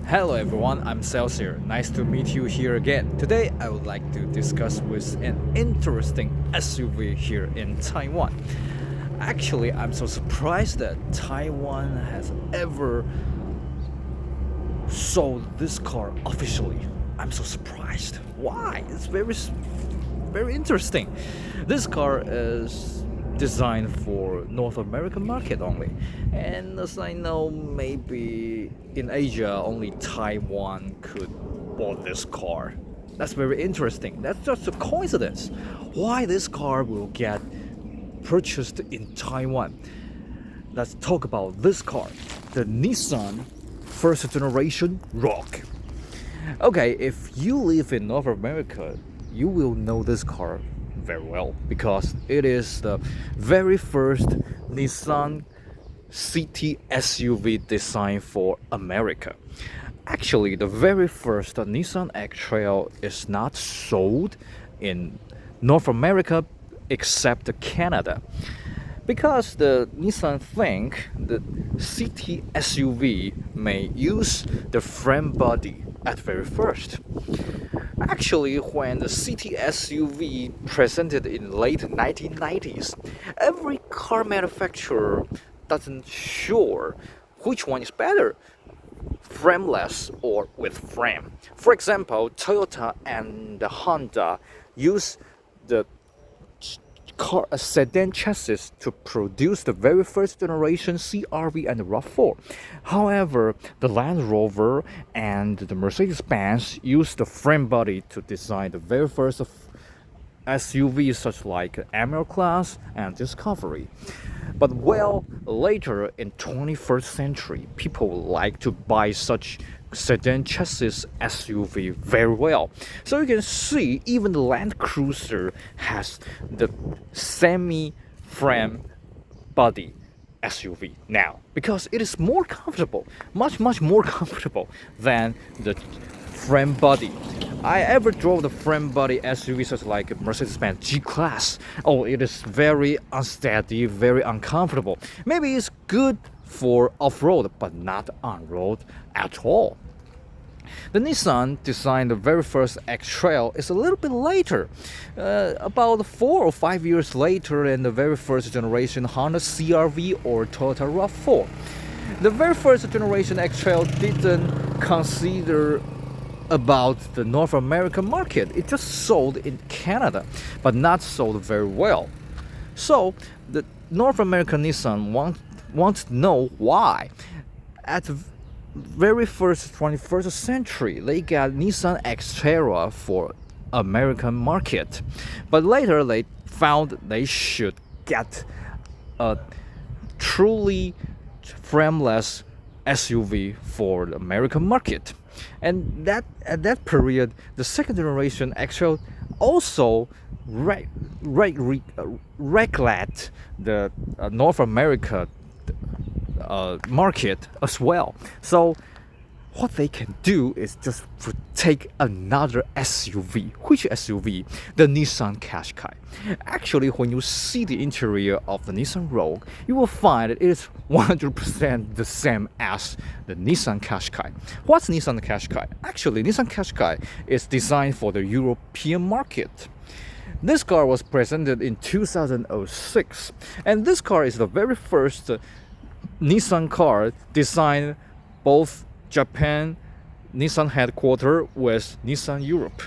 Hello everyone, I'm Celsius. Nice to meet you here again. Today I would like to discuss with an interesting SUV here in Taiwan. Actually, I'm so surprised that Taiwan has ever sold this car officially. I'm so surprised. Why? It's very interesting. This car is designed for North American market only, and as I know, maybe in Asia only Taiwan could bought this car. That's very interesting. That's just a coincidence. Why this car will get purchased in Taiwan? Let's talk about this car, the Nissan first generation Rogue. Okay, if you live in North America, you will know this car very well because it is the very first Nissan city SUV designed for America. Actually, the very first Nissan X-Trail is not sold in North America except Canada, because the Nissan think the city SUV may use the frame body at very first. Actually, when the city SUV presented in late 1990s, every car manufacturer doesn't sure which one is better, frameless or with frame. For example, Toyota and Honda use the sedan chassis to produce the very first generation CR-V and RAV4. However, the Land Rover and the Mercedes-Benz use the frame body to design the very first SUVs such like Emerald Class and Discovery. But later in 21st century, people like to buy such sedan chassis SUV very well. So you can see even the Land Cruiser has the semi-frame body SUV now because it is more comfortable, much more comfortable than the frame body. I ever drove the frame body SUV such like Mercedes-Benz G-Class. Oh, it is very unsteady, very uncomfortable. Maybe it's good for off-road, but not on-road at all. The Nissan designed the very first X-Trail is a little bit later, about 4 or 5 years later than the very first generation Honda CR-V or Toyota RAV4. The very first generation X-Trail didn't consider about the North American market. It just sold in Canada, but not sold very well. So the North American Nissan want to know why. At the very first 21st century, they got Nissan Xterra for American market, but later they found they should get a truly frameless SUV for the American market. And that at that period, the second generation X-Trail also regulate the North America market as well. So what they can do is just to take another SUV. Which SUV? The Nissan QASHQAI. Actually, when you see the interior of the Nissan Rogue, you will find it is 100% the same as the Nissan QASHQAI. What's Nissan QASHQAI? Actually, Nissan QASHQAI is designed for the European market. This car was presented in 2006, and this car is the very first Nissan car designed both Japan Nissan headquarters with Nissan Europe.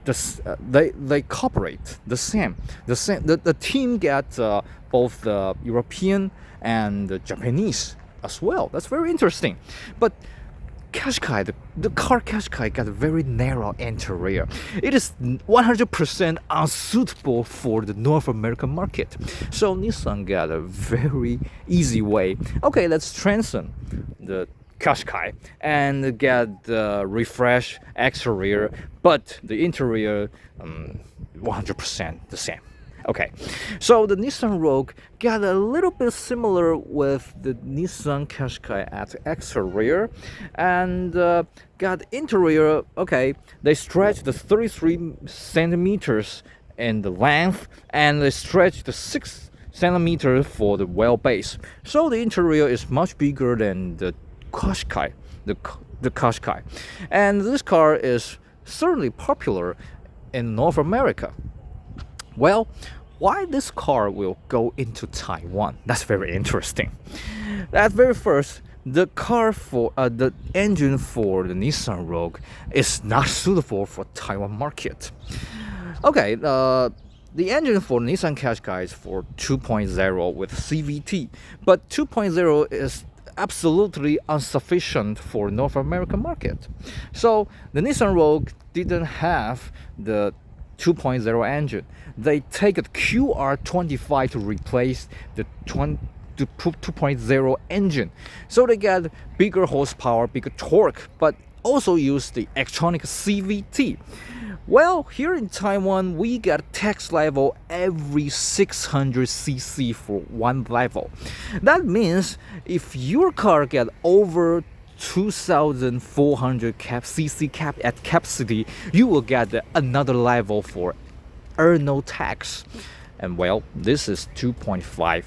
They cooperate the same. The team gets both the European and the Japanese as well. That's very interesting. But QASHQAI, the car QASHQAI got a very narrow interior. It is 100% unsuitable for the North American market. So Nissan got a very easy way. Okay, let's strengthen the QASHQAI and get the refresh exterior, but the interior 100% the same. Okay, so the Nissan Rogue got a little bit similar with the Nissan QASHQAI at exterior, and got interior. Okay, they stretched the 33 centimeters in the length, and they stretched the 6 centimeters for the wheelbase. So the interior is much bigger than the QASHQAI, the QASHQAI, and this car is certainly popular in North America. Well, why this car will go into Taiwan? That's very interesting. At very first, the engine for the Nissan Rogue is not suitable for Taiwan market. Okay, the engine for Nissan Qashqai is for 2.0 with CVT, but 2.0 is absolutely insufficient for North American market. So the Nissan Rogue didn't have the 2.0 engine. They take a QR25 to replace the 2.0 engine. So they get bigger horsepower, bigger torque, but also use the electronic CVT. Well, here in Taiwan, we get tax level every 600 cc for one level. That means if your car get over 2,400 cc cap at capacity, you will get another level for earn no tax. And well, this is 2.5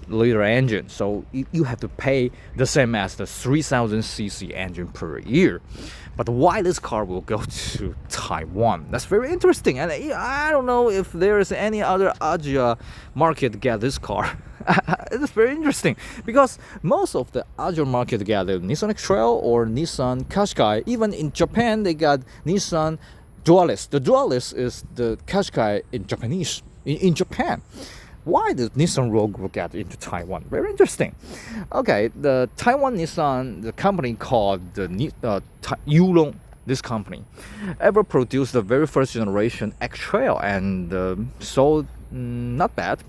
liter engine, so you have to pay the same as the 3,000 cc engine per year. But why this car will go to Taiwan? That's very interesting, and I don't know if there is any other Asia market get this car. It's very interesting because most of the Asia market get the Nissan X-Trail or Nissan Qashqai. Even in Japan, they got Nissan Dualis. The Dualis is the Qashqai in Japanese in Japan. Why the Nissan Rogue will get into Taiwan? Very interesting. Okay, the Taiwan Nissan, the company called the Yulong, this company, ever produced the very first generation X-Trail and sold not bad.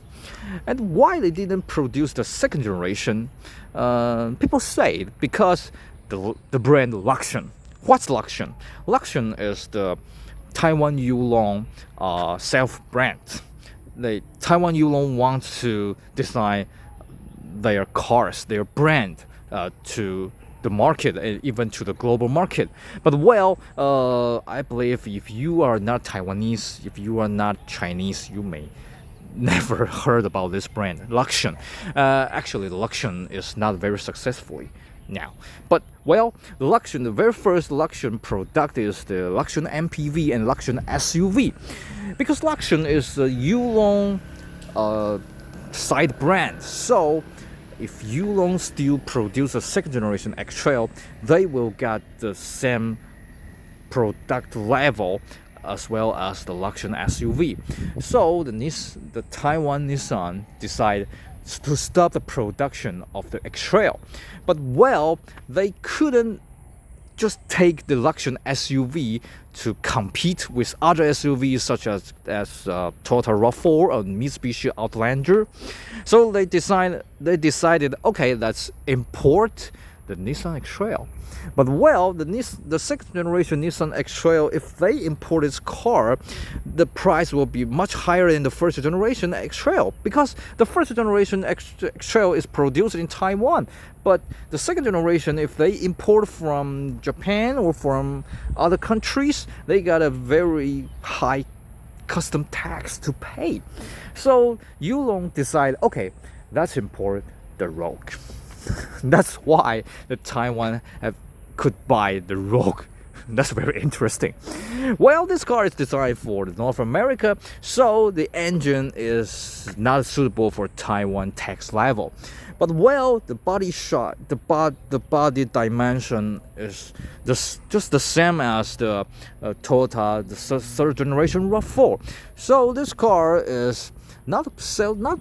And why they didn't produce the second generation? People say because the brand Luxion. What's Luxion? Luxion is the Taiwan Yulong self-brand. The Taiwan Yulong wants to design their cars, their brand to the market and even to the global market. But well, I believe if you are not Taiwanese, if you are not Chinese, you may never heard about this brand, Luxion. Actually, the Luxion is not very successfully now. But well, the Luxion, the very first Luxion product is the Luxion MPV and Luxion SUV. Because Luxion is a Yulong side brand, so if Yulong still produce a second generation X-Trail, they will get the same product level as well as the Luxion SUV. So the Taiwan Nissan decided to stop the production of the X-Trail. But well, they couldn't just take the Luxion SUV to compete with other SUVs such as Toyota RAV4 or Mitsubishi Outlander. So they decided, okay, let's import the Nissan X-Trail. But well, the second generation Nissan X-Trail, if they import its car, the price will be much higher than the first generation X-Trail, because the first generation X-Trail is produced in Taiwan. But the second generation, if they import from Japan or from other countries, they got a very high custom tax to pay. So Yulong decided, okay, let's import the Rogue. That's why the Taiwan could buy the Rogue. That's very interesting. Well, this car is designed for North America, so the engine is not suitable for Taiwan tax level. But well, the body body dimension is just the same as the Toyota, the third generation RAV4. So this car is not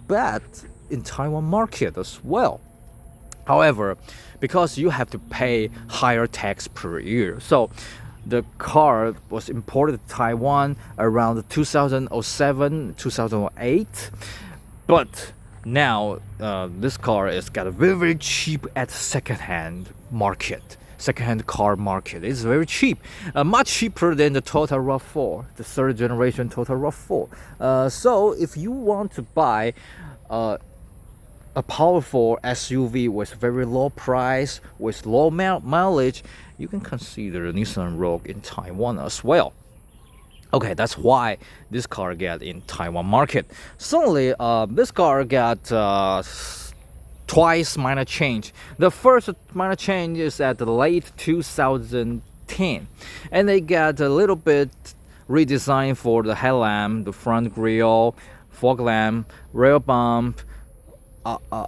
bad in Taiwan market as well. However, because you have to pay higher tax per year, so the car was imported to Taiwan around 2007, 2008, but now this car is got very, very cheap at second-hand car market. It's very cheap, much cheaper than the Toyota RAV4, the third generation Toyota RAV4. So if you want to buy a powerful SUV with very low price, with low mileage, you can consider Nissan Rogue in Taiwan as well. Okay, that's why this car get in Taiwan market. Suddenly, this car got twice minor change. The first minor change is at the late 2010, and they got a little bit redesign for the headlamp, the front grille, fog lamp, rear bump,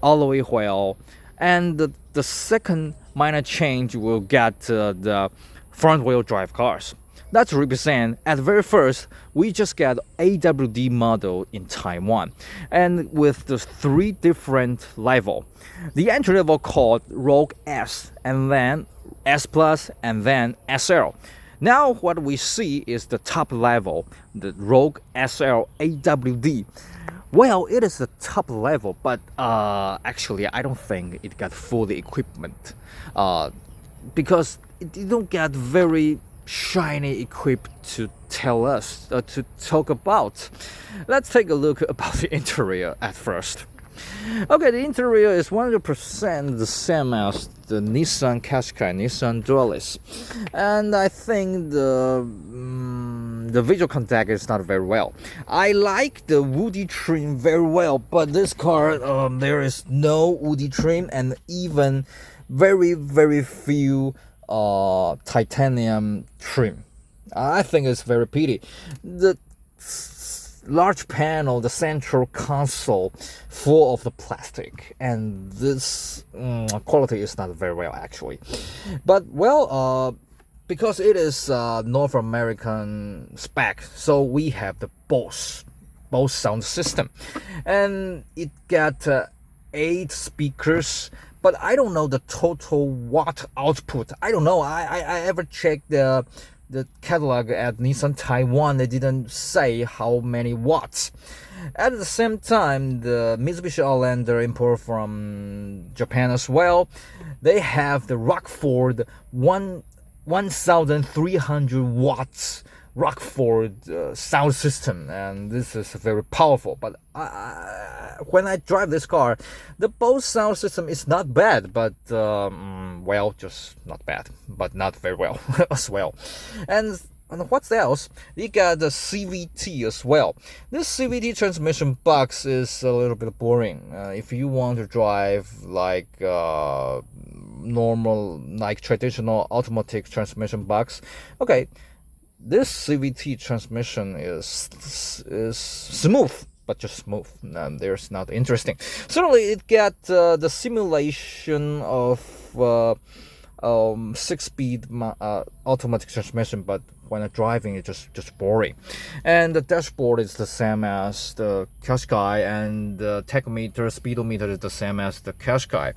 alloy wheel, and the second minor change will get the front wheel drive cars. That's represent at the very first we just get AWD model in Taiwan, and with the 3 different level. The entry level called Rogue S, and then S Plus, and then SL. Now what we see is the top level, the Rogue SL AWD. Well, it is the top level, but actually I don't think it got fully equipment, because it don't get very shiny equipped to tell us to talk about. Let's take a look about the interior at first. Okay, the interior is 100% the same as the Nissan QASHQAI, Nissan Dualis, and I think the visual contact is not very well. I like the woody trim very well, but this car there is no woody trim, and even very few titanium trim. I think it's very pity. The large panel, the central console, full of the plastic, and this quality is not very well actually. But well, because it is North American spec, so we have the Bose sound system, and it got 8 speakers. But I don't know the total watt output. I don't know. I ever checked the catalog at Nissan Taiwan. They didn't say how many watts. At the same time, the Mitsubishi Outlander import from Japan as well, they have the Rockford 1300 watts Rockford sound system, and this is very powerful. But when I drive this car, the Bose sound system is not bad, but well, just not bad, but not very well as well. And what's else? We got the CVT as well. This CVT transmission box is a little bit boring. If you want to drive like normal, like traditional automatic transmission box, okay, this CVT transmission is smooth, but just smooth. There's not interesting. Certainly, it got the simulation of 6-speed automatic transmission, but when I'm driving, it's just boring. And the dashboard is the same as the QASHQAI, and the tachometer, speedometer is the same as the QASHQAI.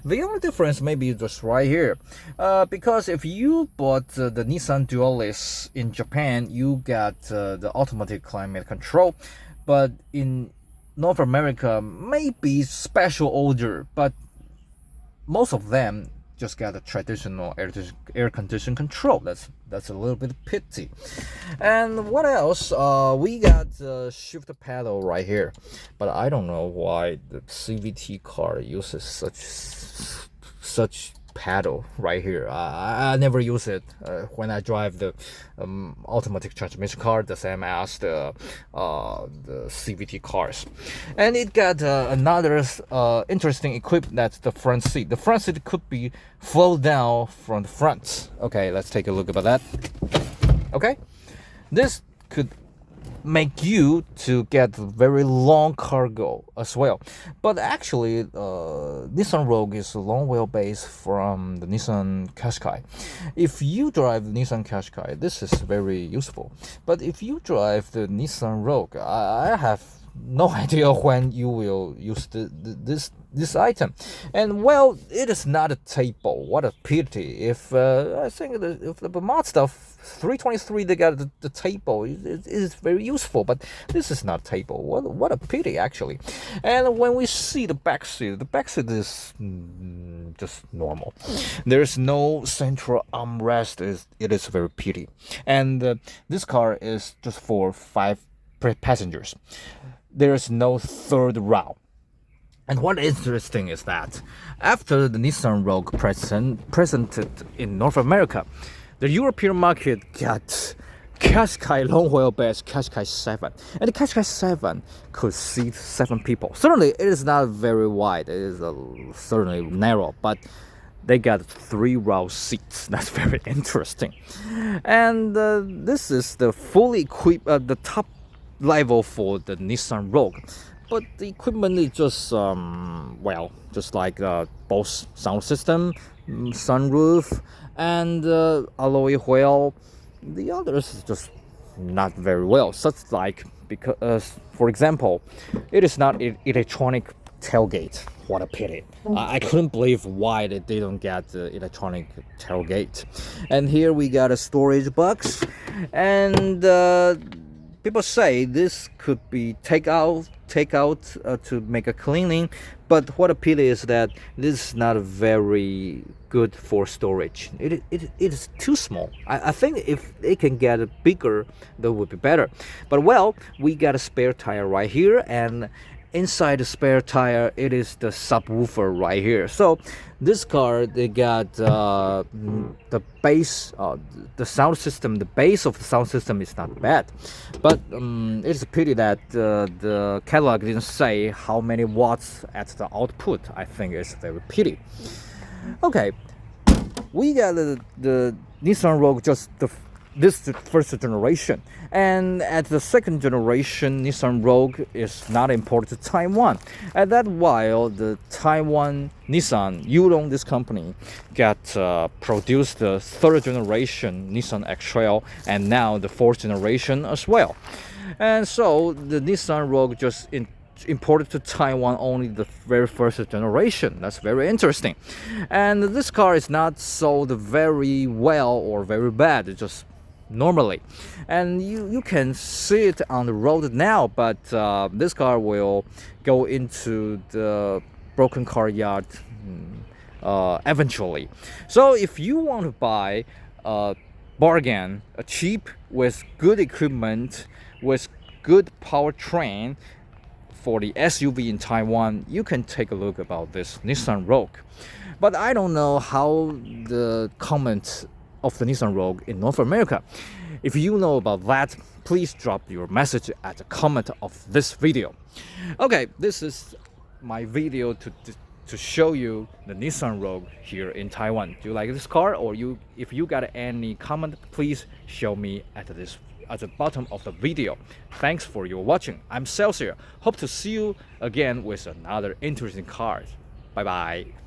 The only difference maybe just right here, because if you bought the Nissan Dualis in Japan, you got the automatic climate control, but in North America, maybe special order, but most of them just got a traditional air condition control. That's a little bit pity. And what else? We got a shifter pedal right here, but I don't know why the CVT car uses such pedal right here. I never use it when I drive the automatic transmission car, the same as the CVT cars. And it got another interesting equipment. That's the front seat. The front seat could be fold down from the front. Okay, let's take a look about that. Okay, this could make you to get very long cargo as well. But actually, Nissan Rogue is a long wheelbase from the Nissan QASHQAI. If you drive the Nissan QASHQAI, this is very useful. But if you drive the Nissan Rogue, I have no idea when you will use this item. And well, it is not a table. What a pity. If I think if the Mazda 323 they got the table, it is very useful, but this is not a table. What a pity actually. And when we see the back seat is just normal. There's no central armrest. It is very pity. And this car is just for 5 passengers. There is no third row. And what is interesting is that after the Nissan Rogue presented in North America, the European market got QASHQAI long wheelbase QASHQAI 7, and the QASHQAI 7 could seat 7 people. Certainly, it is not very wide. It is certainly narrow, but they got 3-row seats. That's very interesting. And this is the fully equipped, the top level for the Nissan Rogue. But the equipment is just, well, just like both sound system, sunroof, and alloy wheel. The others is just not very well. Such like, because, for example, it is not electronic tailgate. What a pity. I couldn't believe why they didn't get the electronic tailgate. And here we got a storage box, and people say this could be take out to make a cleaning, but what a pity is that this is not very good for storage. It is too small. I think if it can get bigger, that would be better. But well, we got a spare tire right here, and inside the spare tire, it is the subwoofer right here. So this car, they got the bass, the sound system. The bass of the sound system is not bad, but it's a pity that the catalog didn't say how many watts at the output. I think it's very pity. Okay, we got the Nissan Rogue, just this is the first generation, and at the second generation, Nissan Rogue is not imported to Taiwan. At that while, the Taiwan Nissan, Yulong, this company, got produced the third generation Nissan X-Trail, and now the fourth generation as well. And so the Nissan Rogue just imported to Taiwan only the very first generation. That's very interesting. And this car is not sold very well or very bad. It's just normally, and you can see it on the road now, but this car will go into the broken car yard eventually. So if you want to buy a bargain, a cheap with good equipment, with good powertrain for the SUV in Taiwan, you can take a look about this Nissan Rogue. But I don't know how the comments of the Nissan Rogue in North America. If you know about that, please drop your message at the comment of this video. Okay, this is my video to show you the Nissan Rogue here in Taiwan. Do you like this car, or if you got any comment, please show me at the bottom of the video. Thanks for your watching. I'm Celsius. Hope to see you again with another interesting car. Bye bye.